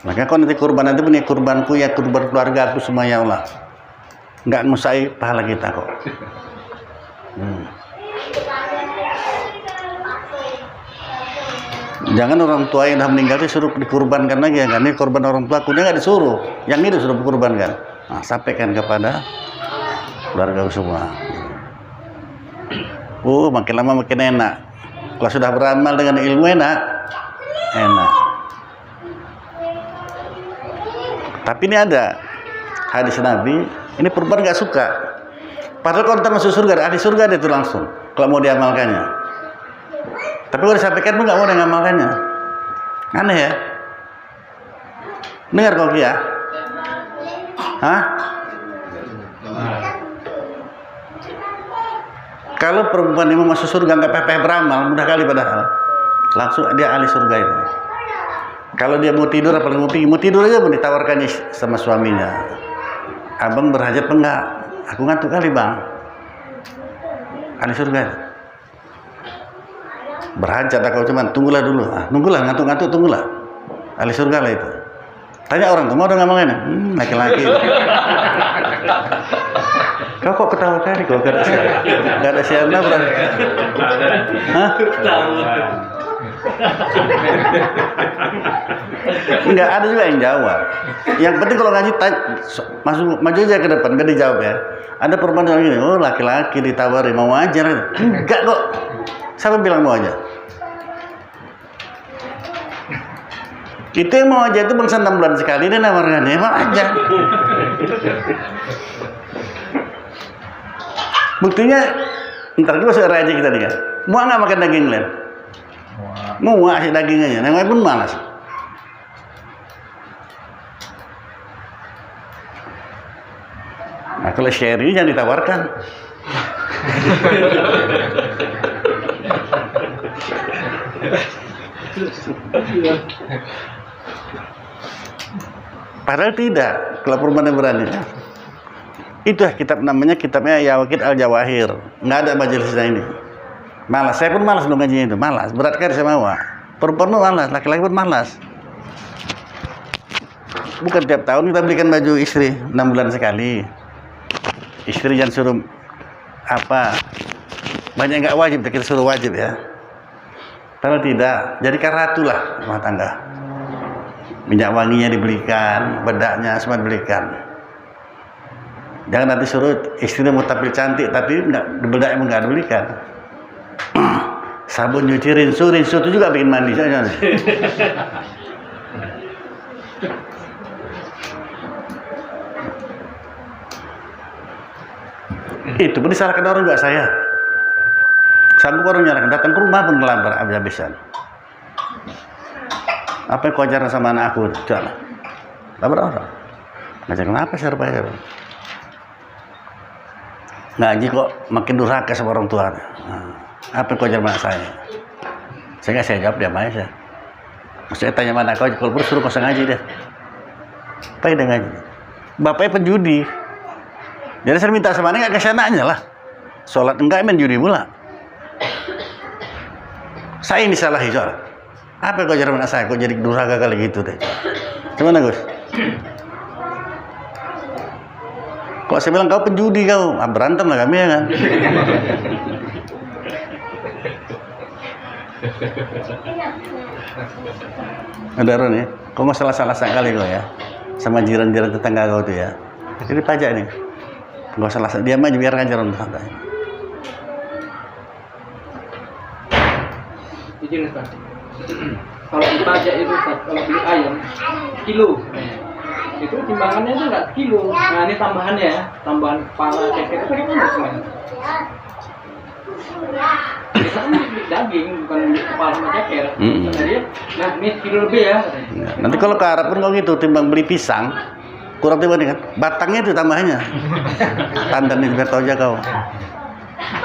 Maka kau nanti kurban nanti punya kurbanku ya kurban keluarga aku semua ya Allah. Nggak ngusai pahala kita kok. Jangan orang tua yang dah meninggal itu suruh dikurbankan lagi ya kan? Ini korban orang tua, dia nggak disuruh, yang ini disuruh dikurbankan. Nah, sampaikan kepada keluarga semua. Makin lama makin enak. Kalau sudah beramal dengan ilmu enak. Tapi ini ada hadis Nabi, ini perempuan nggak suka. Padahal kalau masuk surga, ahli surga dia itu langsung. Kalau mau diamalkannya. Tapi kalau disampaikan pun nggak mau ngamalkannya. Aneh ya. Dengar kau ya? Hah? Kalau perempuan ini mau masuk surga nggak pepeh beramal, mudah kali padahal. Langsung dia ahli surga itu. Kalau dia mau tidur, apalagi mau tidur aja pun ditawarkan sama suaminya. Abang berhajat apa enggak? Aku ngantuk kali bang. Ahli surga itu. Berhajat aku cuman tunggulah dulu. Nunggulah ngantuk-ngantuk tunggulah. Ahli surga lah itu. Tanya orang tuh mau udah ngomongin? Laki-laki. Kau kok ketawa kali kok gak ada siapa berarti? Hah? Enggak ada juga yang jawab. Yang penting kalau ngaji masuk maju aja ke depan, enggak dijawab ya. Ada perempuan yang gini, oh laki-laki ditawari mau ajar. Enggak kok. Siapa bilang mau aja? Itu yang mau aja itu bangsa 6 bulan sekali dia nawarkan ya mau aja. Buktinya ntar juga masuk raja kita nih kan. Mau nggak makan daging lain? Mau ngasih daging aja. Namanya pun malas. Nah kalau sherry jangan ditawarkan. Padahal tidak. Kalau perempuan yang berani. Itu kitab namanya kitabnya Yawakid Al-Jawahir. Nggak ada majelisnya ini. Malas. Saya pun malas dong ngajinya itu. Malas. Berat kan saya mau. Perempuan pun malas. Laki-laki pun malas. Bukan tiap tahun kita belikan baju istri 6 bulan sekali. Istri jangan suruh apa. Banyak nggak wajib. Kita suruh wajib ya. Kalau tidak, jadikan ratu lah rumah tangga. Minyak wanginya dibelikan, bedaknya semua dibelikan. Jangan nanti suruh istrinya mau tampil cantik tapi bedaknya enggak dibelikan. Sabun nyuci rinsu itu juga bikin mandi saja. Itu pun disalahkan orang juga saya. Sanggup orang nyalakan, datang ke rumah pun ngelamar habis-habisan. Apa yang kau ajaran sama anak aku? Jangan. Lamar orang. Ngajar kenapa sih bayar? Ngaji kok makin durhaka sama orang tua. Apa yang kau ajar anak saya? Saya jawab diam aja. Maksudnya tanya mana kau, kalau perlu suruh kau ngaji deh. Apa yang dia ngaji? Bapaknya penjudi. Jadi saya minta sama anaknya, nggak kasih anaknya lah. Sholat enggak, main judi pula. Saya ini salahi soal. Apa yang kau ajar anak saya? Kau jadi durhaka kali gitu deh. Gimana Gus? Kok saya bilang kau penjudi kau, berantem lah kami ya kan. Ada Ron ya, kau nggak salah sekali kau ya, sama jiran-jiran tetangga kau tuh ya. Jadi pajak nih, nggak salah, diam aja biar ngajar orang santai. Izin Ustaz. Kalau dipajak itu Ustaz, kalau beli ayam kilo. Itu timbangannya itu enggak kilo. Nah, ini tambahannya ya, tambahan kepala ceker itu bagaimana semuanya? Kita kan beli daging, bukan beli kepala sama ceker. Nah, ini kilo lebih ya. Nanti kalau ke Arab pun kau gitu, timbang beli pisang, kurang timbang kan, batangnya itu tambahannya. Tandan itu biar tahu aja kau.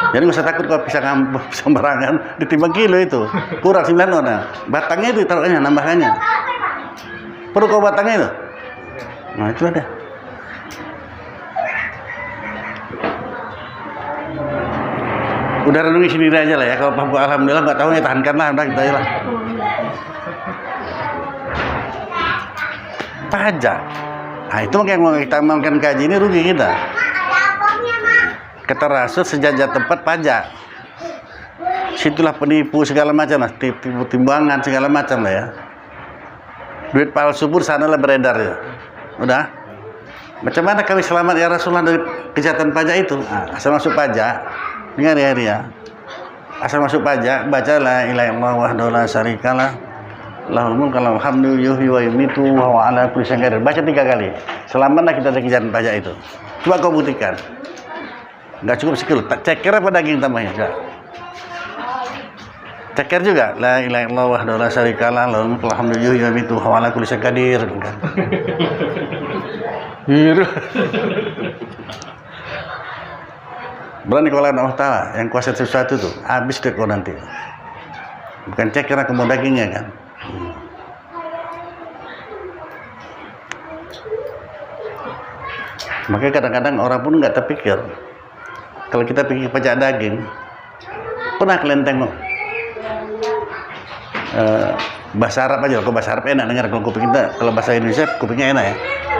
Jadi nggak usah takut kalau pisang sembarangan, ditimbang kilo itu, kurang 9 orang. Batangnya itu taruhnya, nambahannya. Perlu kau batangnya itu? Nah itu ada. Udah renungi sendiri aja lah ya. Kalau mampu alhamdulillah nggak tahu ya tahankanlah, udah kita aja lah. pajak. Nah, itu yang mau kita makan kaji ini rugi kita. Keterasut sejajar tempat pajak. Situlah penipu segala macam lah, tipu timbangan segala macam lah ya. Duit palsu pun sana lah beredar ya. Udah. Macam mana kami selamat ya Rasulullah dari kejahatan pajak itu? Nah, asal masuk pajak, dengar ya dia. Asal masuk pajak, baca la ilaha illallah wahdahu la syarikalah, lahul mulku wa lahul hamdu yuhyi wa yumiitu wa huwa ala kulli syai'in qadir. Baca 3 kali. Selamatlah kita dari kejahatan pajak itu. Coba kau buktikan. Enggak cukup sekilo, ceker apa daging tambahnya? Enggak. Ceker juga, la ilaha illallah wahdahu la syarikalah, lahul mulku wa lahul hamdu yuhyi wa yumiitu wa huwa ala kulli syai'in qadir. Berani kalau Allah Ta'ala yang kuasa sesuatu tuh habis deh kau nanti. Bukan ceker aku mau dagingnya kan. Makanya kadang-kadang orang pun nggak terpikir. Kalau kita pikir pajak daging, pernah kalian tengok bahasa Arab aja, kalau bahasa Arab enak dengar, kalau kuping kita, kalau bahasa Indonesia kupingnya enak ya.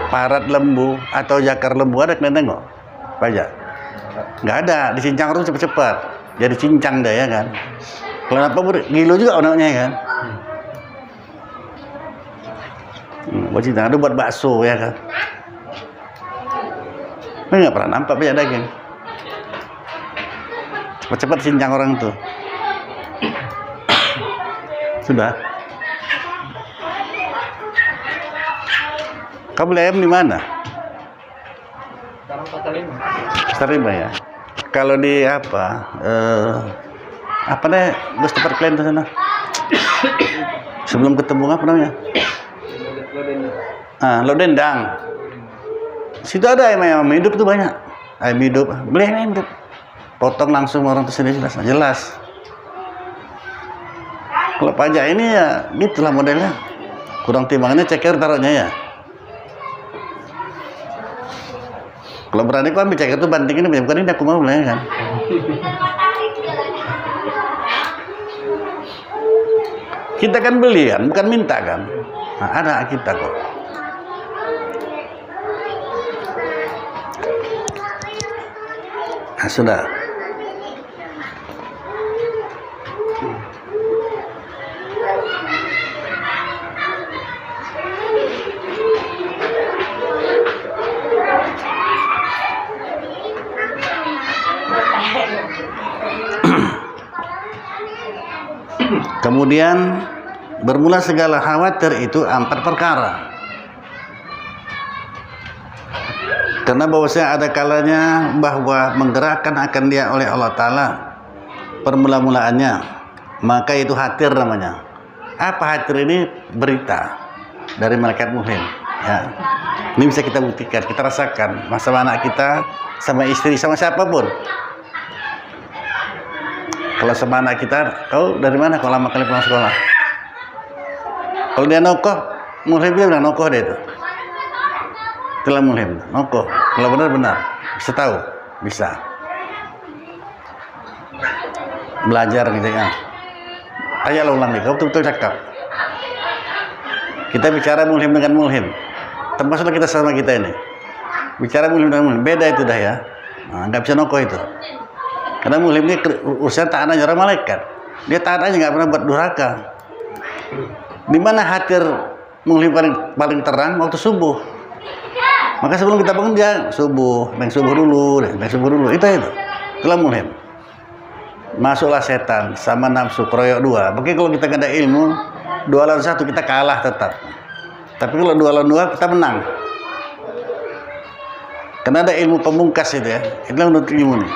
Parat lembu atau jakar lembu ada kalian tengok pajak? Nggak ada, dicincang orang cepat-cepat, jadi cincang deh ya kan. Kalau apa gilo juga orangnya kan. Buat cincang ada buat bakso ya kan. Nggak pernah nampak pajak daging. Cepat-cepat cincang orang tuh. Sudah. Kau beli ayam di mana? Sekarang 45. Terima ya. Kalau di apa deh, bos tempat klien di sana. Sebelum ketemu apa namanya? Lodendang. Situ ada ayam hidup tuh banyak. Ayam hidup, beli ayam hidup. Potong langsung orang tuh sendiri jelas. Kalau pajak ini ya gitulah modelnya. Kurang timbangannya ceker taruhnya ya. Kalau berani kau ambil ceker itu banting ini, bukan ini aku mau beli kan. Kita kan beli kan, bukan minta kan. Nah, ada kita kok. Nah, sudah. Kemudian bermula segala khawatir itu 4 perkara. Karena bahwasanya ada kalanya bahwa menggerakkan akan dia oleh Allah Ta'ala permula-mulaannya, maka itu khatir namanya. Apa khatir ini? Berita dari malaikat mukmin ya. Ini bisa kita buktikan, kita rasakan sama anak kita, sama istri, sama siapapun. Kalau sama anak kita, kau dari mana kau lama kali pulang sekolah? Kalau dia nokoh, mulai dia bilang nokoh dia itu. Itulah mulai nokoh. Kalau benar-benar bisa tahu, bisa belajar gitu ya. Ayolah ulang nih, kau betul-betul cakap. Kita bicara mulhim dengan mulhim, termasuklah kita sama kita ini. Bicara mulhim dengan mulhim, beda itu dah ya. Nah, nggak bisa nokoh itu. Karena mulhim ini urusan taat aja orang malaikat. Dia taat aja nggak pernah buat durhaka. Di mana hatir mulhim paling terang waktu subuh. Maka sebelum kita bangun dia subuh, main subuh dulu. Itulah mulhim. Masuklah setan sama nafsu keroyok 2. Mungkin kalau kita nggak ada ilmu 2 lawan 1 kita kalah tetap. Tapi kalau 2 lawan 2 kita menang. Karena ada ilmu pemungkas itu ya. Itulah menurut ilmu nih.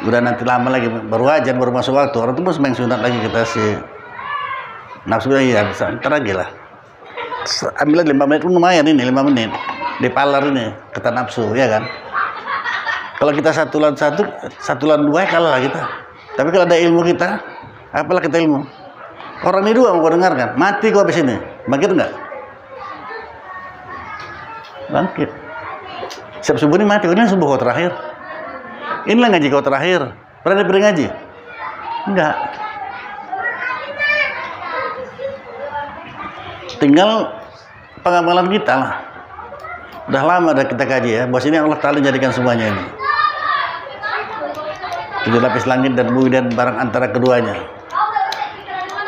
Udah nanti lama lagi baru ajan, baru masuk waktu orang tuh mau main sunat lagi kita sih nafsu ya bisa ntar lagi lah, ambil 5 menit pun lumayan ini 5 menit dipalar ini kata nafsu ya kan. Kalau kita 1 lawan 2 kalah lah kita. Tapi kalau ada ilmu kita, apalah kita ilmu orang ini 2 mau kau dengarkan mati kau habis ini, bangkit enggak? Bangkit. Siap subuh ini mati, ini subuh kau terakhir. Inilah ngaji kau terakhir. Pernah diberi ngaji? Enggak. Tinggal pengamalan kita lah. Udah lama dah kita kaji ya, bahwa ini Allah Ta'ala jadikan semuanya ini. 7 lapis langit dan bumi dan barang antara keduanya.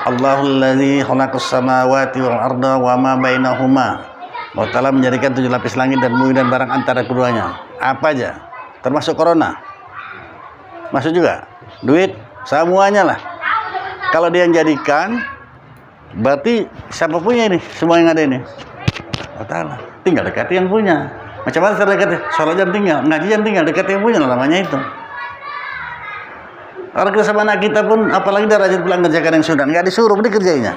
Allahul ladzi khalaqas samawati wal arda wa ma bainahuma. Allah Ta'ala menjadikan 7 lapis langit dan bumi dan barang antara keduanya. Apa aja? Termasuk corona. Masuk juga? Duit? Semuanya lah. Kalau dia yang jadikan, berarti siapa punya ini? Semua yang ada ini. Allah Ta'ala. Tinggal dekati yang punya. Macam mana cara dekati? Sholat jam tinggal, ngaji jam tinggal, dekati yang punya lah namanya itu. Orang kita sama anak kita pun, apalagi dia rajin pulang kerjakan yang sunat, nggak disuruh, dia kerjainya.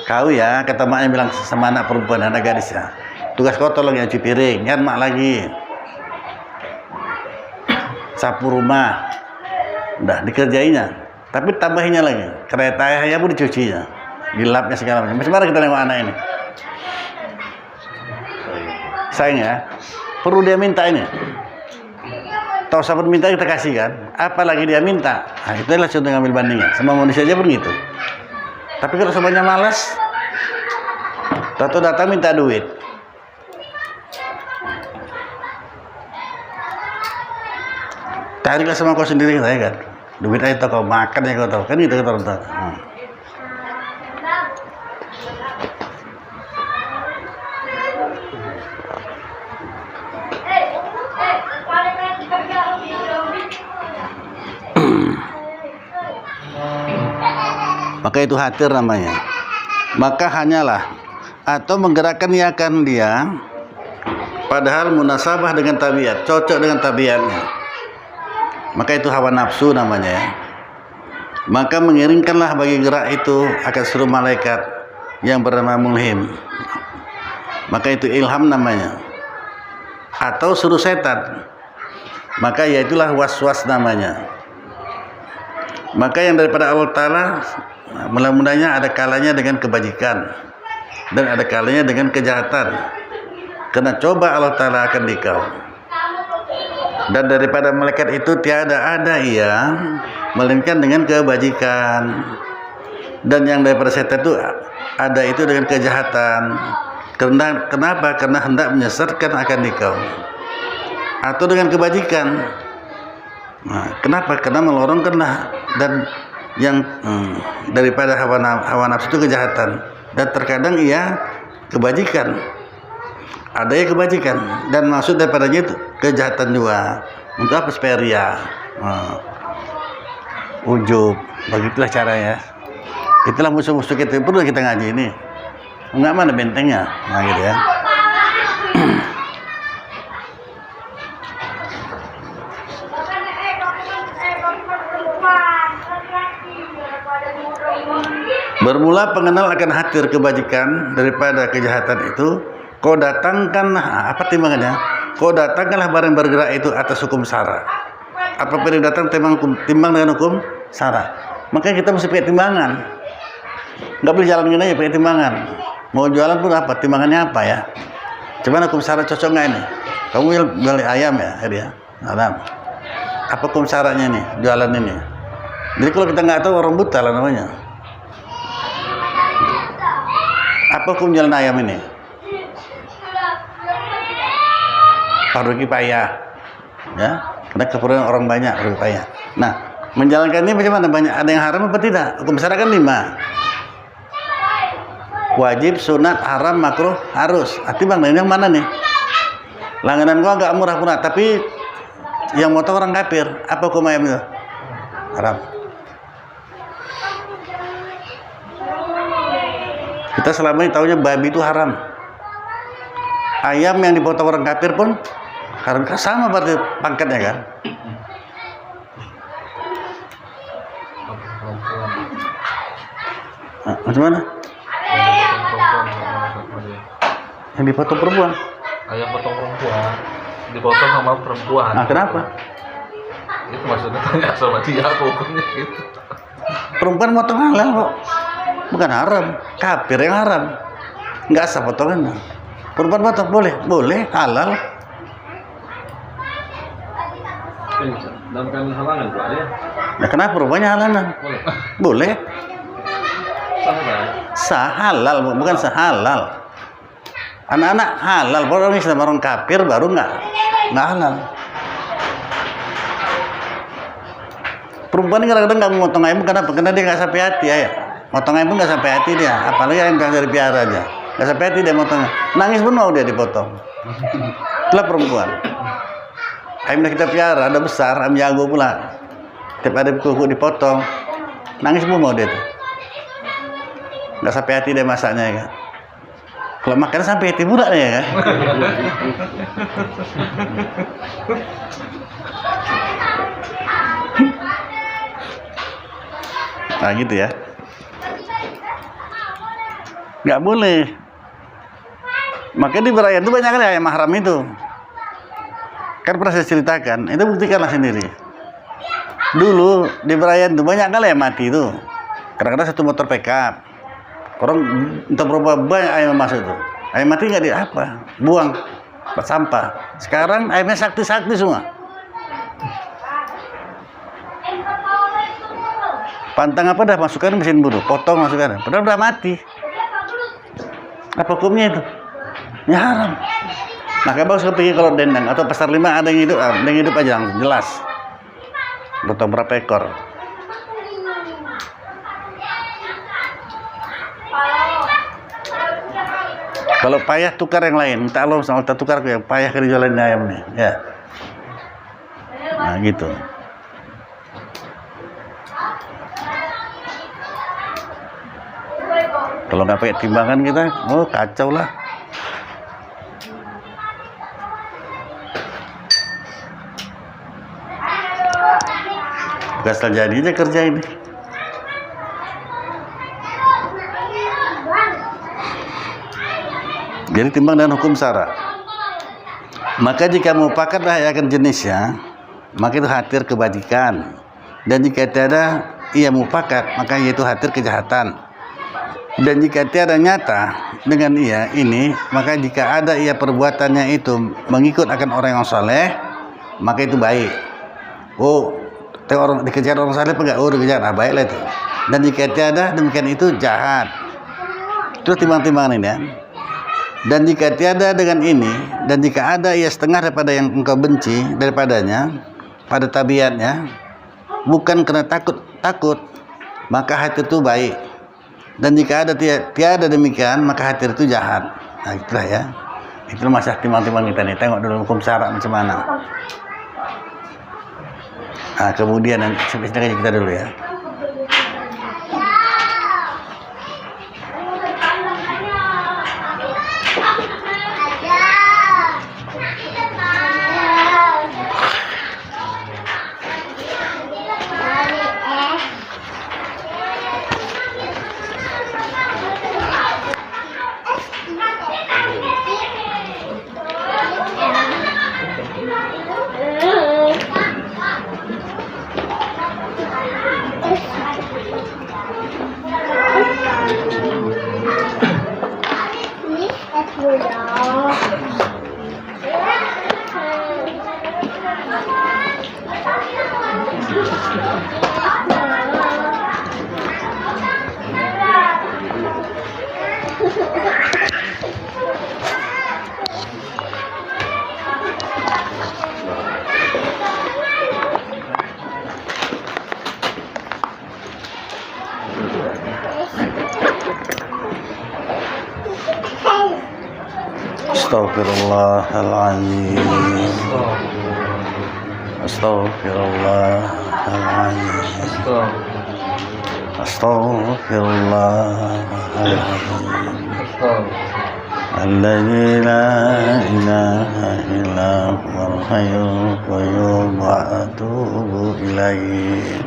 Kau ya, kata maknya bilang sama anak perempuan, anak gadis ya, tugas kau tolong ya cuci piring, kan mak lagi. Sapu rumah, udah dikerjainya. Tapi tambahinnya lagi, kereta ayah pun dicucinya, dilapnya segala macam. Macam mana kita nengok anak ini? Sayang ya, perlu dia minta ini. Tahu sahabat minta kita kasih kan, apalagi dia minta. Nah, itu adalah contoh ngambil bandingnya. Semua manusia aja pun gitu. Tapi kalau semuanya malas, tahu datang minta duit. Tariklah sama kau sendiri saya kan. Duit aja kau makan ya kau tahu kan gitu kata orang. Maka itu hatir namanya. Maka hanyalah atau menggerakkan niakan dia padahal munasabah dengan tabiat, cocok dengan tabiatnya. Maka itu hawa nafsu namanya ya. Maka mengiringkanlah bagi gerak itu akan seluruh malaikat yang bernama mulhim. Maka itu ilham namanya. Atau suruh setan. Maka yaitulah was-was namanya. Maka yang daripada Allah Ta'ala, mula-mulanya ada kalanya dengan kebajikan dan ada kalanya dengan kejahatan. Karena coba Allah Ta'ala akan dikau. Dan daripada malaikat itu tiada ada ia melainkan dengan kebajikan. Dan yang daripada setan itu ada itu dengan kejahatan. Kenapa? Karena hendak menyesatkan akan dikau. Atau dengan kebajikan. Nah, kenapa? Karena melorongkanlah dan yang daripada hawa nafsu itu kejahatan, dan terkadang ia kebajikan, ada ya kebajikan, dan maksud daripadanya itu kejahatan juga. Untuk apa? Speria, ujub, begitulah caranya. Itulah musuh-musuh kita, perlu kita ngaji ini. Enggak mana bentengnya, nah gitu ya. Bermula pengenal akan hatir kebajikan daripada kejahatan itu, kau datangkanlah, apa timbangannya? Kau datangkanlah barang bergerak itu atas hukum syara. Apapun yang datang timbang dengan hukum syara. Makanya kita mesti pakai timbangan. Nggak boleh jalan gini aja pakai timbangan. Mau jualan pun apa? Timbangannya apa ya? Cuman hukum syara cocok nggak ini? Kamu jual ayam ya, ya? Ayam. Apa hukum syaranya nih jualan ini? Jadi kalau kita nggak tahu, orang buta lah namanya. Apa hukum jalan ayam ini? Fardu kifayah, ya, karena keperluan orang banyak, fardu kifayah. Nah, menjalankan ini bagaimana? Banyak ada yang haram apa tidak? Hukum syara kan 5. Wajib, sunat, haram, makruh, harus. Arti bang, yang mana nih? Langganan gua agak murah-murah, tapi yang mau tahu orang kafir. Apa hukum ayam itu? Haram. Kita selama ini tahunya babi itu haram. Ayam yang dipotong orang kafir pun haram, sama berarti pangkatnya kan. Nah, macam mana? Yang dipotong perempuan. Ayam potong perempuan, dipotong sama perempuan. Nah, kenapa? Itu maksudnya tanya sama dia apa hukumnya gitu. Perempuan potong halal kok. Bukan haram, kafir yang haram. Enggak sah potongan. Perempuan potong boleh, halal. Dalam kandung halangan Pak ya? Nah, kenapa perempuannya halangan? Boleh. Sah kan? Sah halal, bukan sah halal. Anak-anak halal, orang Islam, orang kafir baru nggak halal. Perempuan ini kadang-kadang nggak memotong ayam, kenapa? Karena dia nggak sampai hati ya. Motong ayam pun nggak sampai hati dia, apalagi ayam yang dari piara aja, nggak sampai hati dia motongnya. Nangis pun mau dia dipotong. Itulah perempuan. Ayam yang kita piara ada besar, ayam jago pula. Tiap ada kuku dipotong, nangis pun mau dia tuh. Nggak sampai hati dia masaknya ya kan. Kalau makan sampai hati pula ya kan. Nah gitu ya. Nggak boleh. Makanya di berayan itu banyak kali ayam mahram itu. Kan pernah saya ceritakan, itu buktikanlah sendiri. Dulu di berayan itu banyak kali ayam mati itu. Kadang-kadang satu motor pickup. Orang entah berapa banyak ayam masuk itu. Ayam mati nggak di apa, buang, buat sampah. Sekarang ayamnya sakti-sakti semua. Pantang apa dah masukkan mesin buru, potong masukkan. Padahal udah mati. Apa hukumnya itu? Ya haram. Maka bagus kepikir kalau dendang atau pasar 5 ada yang hidup aja langsung jelas. Potong berapa ekor? Kalau payah tukar yang lain, minta Allah sama Allah tukar yang payah ke jualan ayam nih, ya. Nah gitu. Kalau nggak pakai timbangan kita, oh kacau lah. Gasal jadi aja kerja ini. Jadi timbang dengan hukum syara. Maka jika mufakat akan jenisnya, maka itu hatir kebajikan. Dan jika tiada ia mufakat, maka itu hatir kejahatan. Dan jika tiada nyata dengan ia ini, maka jika ada ia perbuatannya itu mengikut akan orang yang saleh, maka itu baik. Oh, orang dikejar orang saleh enggak? Oh, dikejar, ah baiklah itu. Dan jika tiada demikian itu jahat. Terus timbang-timbangan ini ya. Dan jika tiada dengan ini, dan jika ada ia setengah daripada yang engkau benci daripadanya pada tabiatnya, bukan karena takut, maka hati itu baik. Dan jika ada tiada demikian, maka hati itu jahat. Nah itulah ya. Itu masalah timbang-timbang kita nih. Tengok dulu hukum syara macam mana. Nah kemudian sampai sini kita dulu ya. Astaghfirullahaladzim. Astaghfirullahaladzim. Astaghfirullahaladzim. Alladzi la ilaha illa huwal hayyul qayyum wa atubu ilaihi.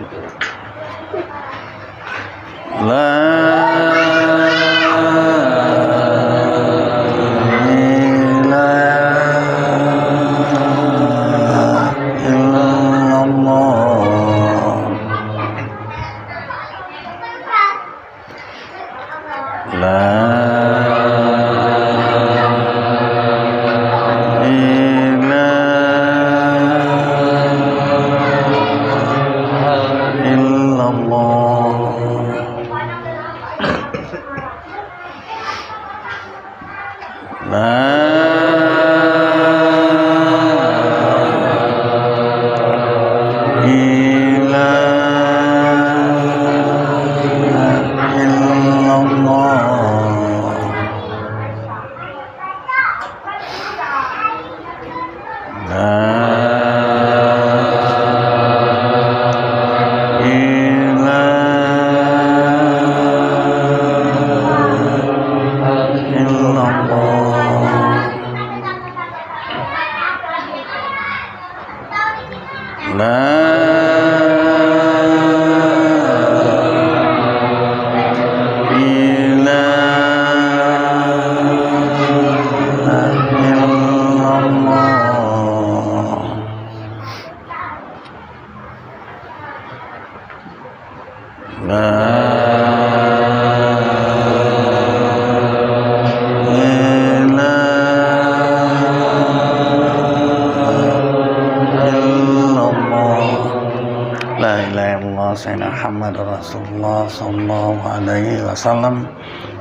Sayyidina Muhammad Rasulullah sallallahu alaihi wasallam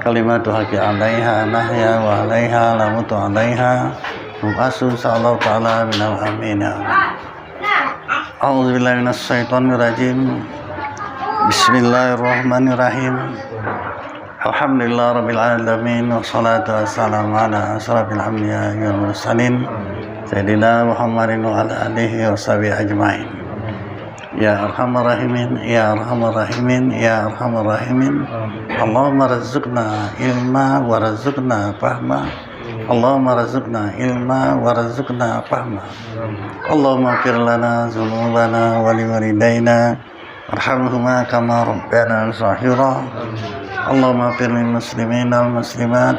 kalimatu haqi alaiha nahya wa alaiha lamutu alaiha mubasu sallallahu ta'ala minal amin a'udzu billahi minas syaitonir rajim bismillahirrahmanirrahim alhamdulillah rabbil alamin wassalatu wassalamu ala asrafil anbiya wal mursalin sayyidina Muhammadin wa ala alihi washabihi ajmain. Ya arhamar rahimin, ya arhamar rahimin, ya arhamar rahimin. Allahumma razuqna ilma wa razuqna fahma. Allahumma razuqna ilma wa razuqna fahma. Allahumma ighfir lana dzunubana wa liwalidayna warhamhuma kama rabbayana shaghira. Allahumma ighfir lil muslimin wal muslimat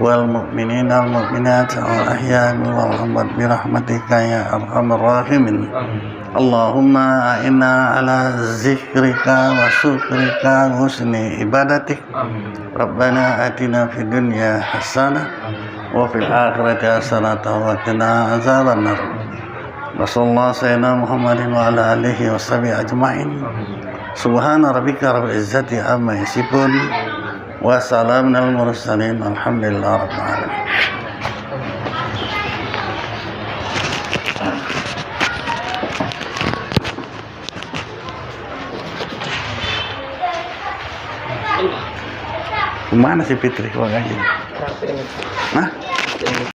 wal mu'minin wal mu'minat al ahya'i wal amwat bi rahmatika ya arhamar rahimin. Allahumma a'inna ala zikrika wa syukrika wa husni ibadatik. Rabbana atina fid dunya hasanah wa fil akhirati hasanah wa qina azabannar. Wassallallahu sayyidina Muhammadin wa ala alihi wa sahbihi ajma'in. Subhana rabbika rabbil izzati amma yasifun wa salamun alal mursalin walhamdulillahi rabbil alamin. Kemana si Fitri? Wah,